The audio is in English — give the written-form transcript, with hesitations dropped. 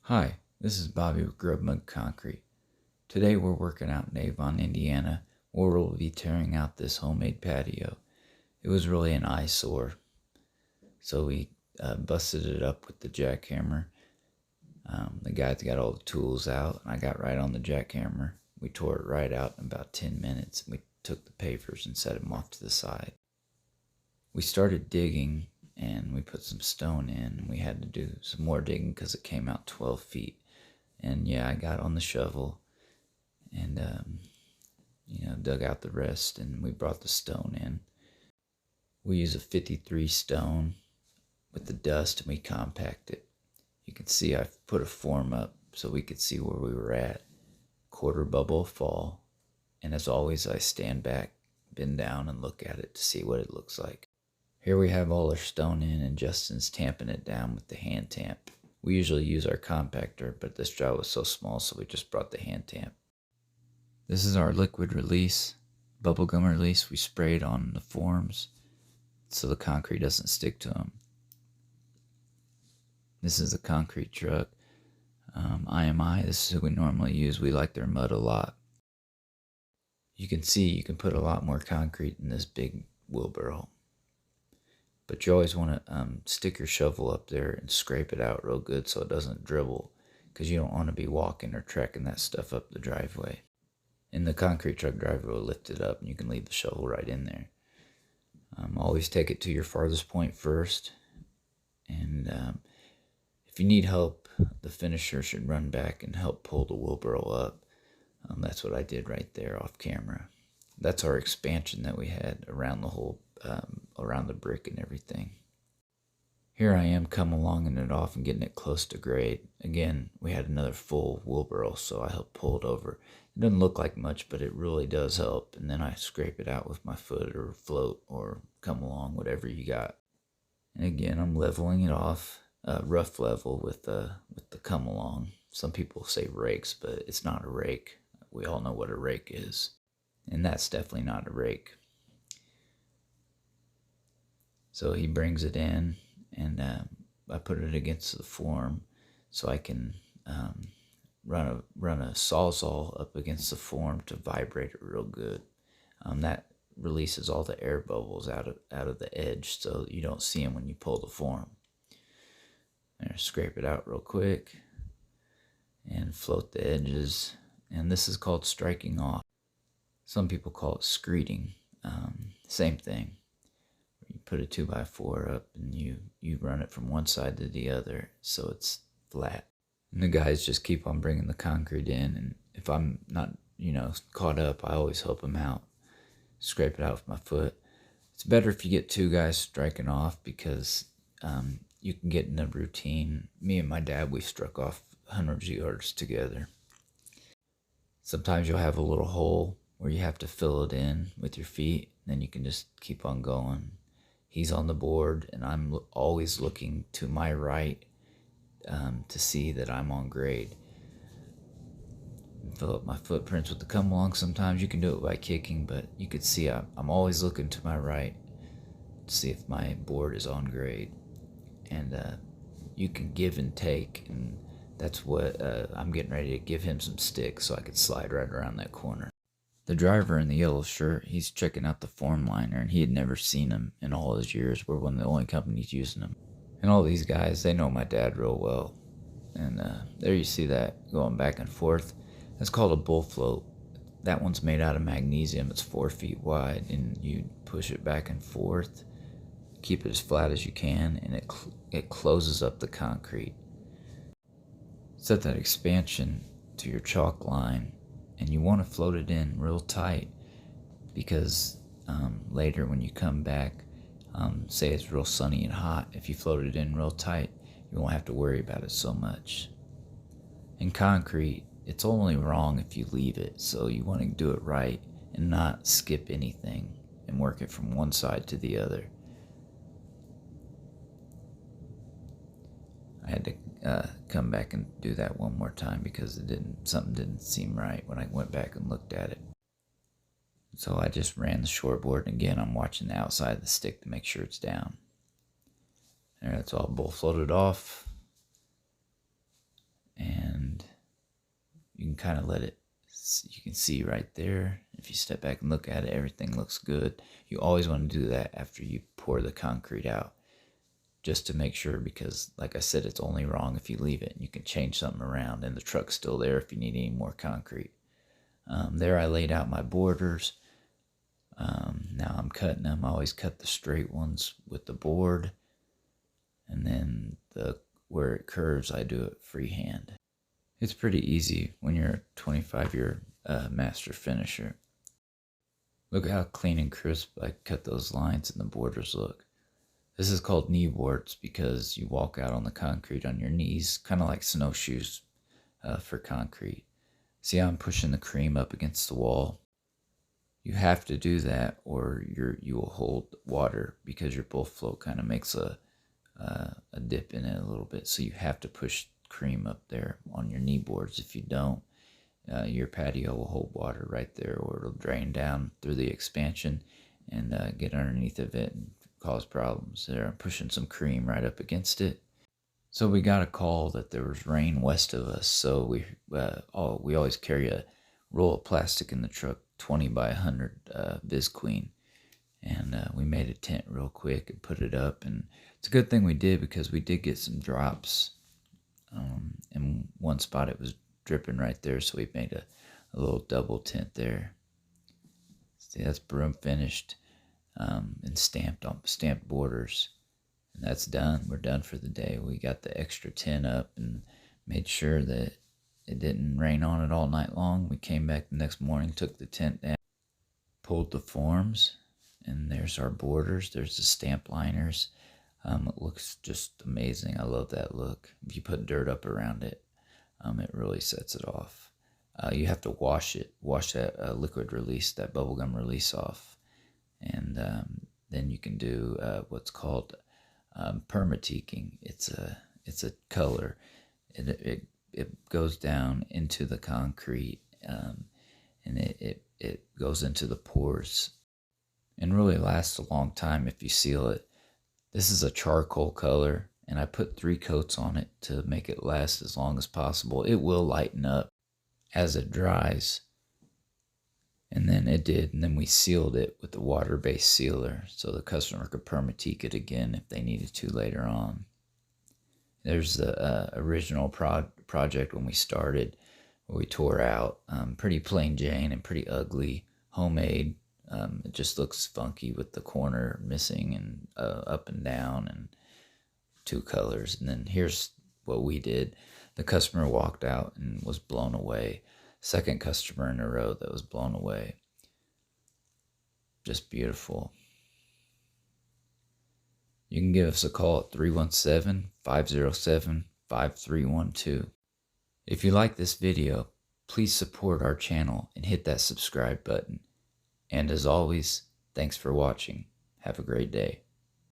Hi, this is Bobby with Grub Mud Concrete. Today we're working out in Avon, Indiana, where we'll be tearing out this homemade patio. It was really an eyesore, so we busted it up with the jackhammer. The guys got all the tools out, and I got right on the jackhammer. We tore it right out in about 10 minutes, and we took the pavers and set them off to the side. We started digging, and we put some stone in, and we had to do some more digging because it came out 12 feet. And yeah, I got on the shovel and, dug out the rest, and we brought the stone in. We use a 53 stone with the dust, and we compact it. You can see I've put a form up so we could see where we were at. Quarter bubble fall, and as always, I stand back, bend down, and look at it to see what it looks like. Here we have all our stone in, and Justin's tamping it down with the hand tamp. We usually use our compactor, but this job was so small, so we just brought the hand tamp. This is our liquid release, bubblegum release. We sprayed on the forms so the concrete doesn't stick to them. This is a concrete truck. IMI, this is who we normally use. We like their mud a lot. You can see you can put a lot more concrete in this big wheelbarrow. But you always want to stick your shovel up there and scrape it out real good so it doesn't dribble, because you don't want to be walking or trekking that stuff up the driveway. And the concrete truck driver will lift it up, and you can leave the shovel right in there. Always take it to your farthest point first. And if you need help, the finisher should run back and help pull the wheelbarrow up. That's what I did right there off camera. That's our expansion that we had around the whole, around the brick and everything. Here I am coming along it off and getting it close to grade. Again, we had another full wheelbarrow, so I helped pull it over. It doesn't look like much, but it really does help. And then I scrape it out with my foot or float or come along, whatever you got. And again, I'm leveling it off, rough level with the come along. Some people say rakes, but it's not a rake. We all know what a rake is. And that's definitely not a rake. So he brings it in, and I put it against the form so I can run a sawzall up against the form to vibrate it real good. That releases all the air bubbles out of the edge, so you don't see them when you pull the form. There, scrape it out real quick and float the edges. And this is called striking off. Some people call it screeding. Same thing. You put a 2x4 up and you run it from one side to the other so it's flat. And the guys just keep on bringing the concrete in, and if I'm not, caught up, I always help them out. Scrape it out with my foot. It's better if you get two guys striking off, because you can get in a routine. Me and my dad, we struck off hundreds of yards together. Sometimes you'll have a little hole where you have to fill it in with your feet, and then you can just keep on going. He's on the board, and I'm always looking to my right to see that I'm on grade. Fill up my footprints with the come along. Sometimes you can do it by kicking, but you could see I'm always looking to my right to see if my board is on grade. And you can give and take, and that's what I'm getting ready to give him some sticks so I could slide right around that corner. The driver in the yellow shirt, he's checking out the form liner, and he had never seen them in all his years. We're one of the only companies using them. And all these guys, they know my dad real well. And there you see that going back and forth. That's called a bull float. That one's made out of magnesium. It's 4 feet wide, and you push it back and forth. Keep it as flat as you can, and it closes up the concrete. Set that expansion to your chalk line, and you want to float it in real tight, because later when you come back, say it's real sunny and hot, if you float it in real tight, you won't have to worry about it so much. In concrete, it's only wrong if you leave it, so you want to do it right and not skip anything and work it from one side to the other. I had to come back and do that one more time because something didn't seem right when I went back and looked at it. So I just ran the shortboard, and again I'm watching the outside of the stick to make sure it's down. There, it's all bull floated off. You can kind of let it, you can see right there. If you step back and look at it, everything looks good. You always want to do that after you pour the concrete out, just to make sure, because like I said, it's only wrong if you leave it. You can change something around and the truck's still there if you need any more concrete. There I laid out my borders. Now I'm cutting them. I always cut the straight ones with the board, and then where it curves, I do it freehand. It's pretty easy when you're a 25-year master finisher. Look how clean and crisp I cut those lines and the borders look. This is called knee boards because you walk out on the concrete on your knees, kind of like snowshoes for concrete. See how I'm pushing the cream up against the wall? You have to do that or you will hold water, because your bull float kind of makes a dip in it a little bit. So you have to push cream up there on your knee boards. If you don't, your patio will hold water right there, or it'll drain down through the expansion and get underneath of it and cause problems. They're pushing some cream right up against it. So we got a call that there was rain west of us. So we always carry a roll of plastic in the truck, 20 by 100 Visqueen. And we made a tent real quick and put it up. And it's a good thing we did, because we did get some drops. In one spot it was dripping right there, so we made a little double tent there. See, that's broom finished and stamped borders. And that's done. We're done for the day. We got the extra tent up and made sure that it didn't rain on it all night long. We came back the next morning, took the tent down, pulled the forms, and there's our borders. There's the stamp liners. It looks just amazing. I love that look. If you put dirt up around it, it really sets it off. You have to wash that liquid release, that bubblegum release off. And then you can do what's called permatiquing. It's a color. It goes down into the concrete, and it goes into the pores, and really lasts a long time if you seal it. This is a charcoal color, and I put 3 coats on it to make it last as long as possible. It will lighten up as it dries, and then it did, and then we sealed it with the water-based sealer so the customer could permatique it again if they needed to later on. There's the original project when we started, where we tore out. Pretty plain Jane and pretty ugly, homemade. It just looks funky with the corner missing and up and down and 2 colors. And then here's what we did. The customer walked out and was blown away. Second customer in a row that was blown away. Just beautiful. You can give us a call at 317-507-5312. If you like this video, please support our channel and hit that subscribe button. And as always, thanks for watching. Have a great day.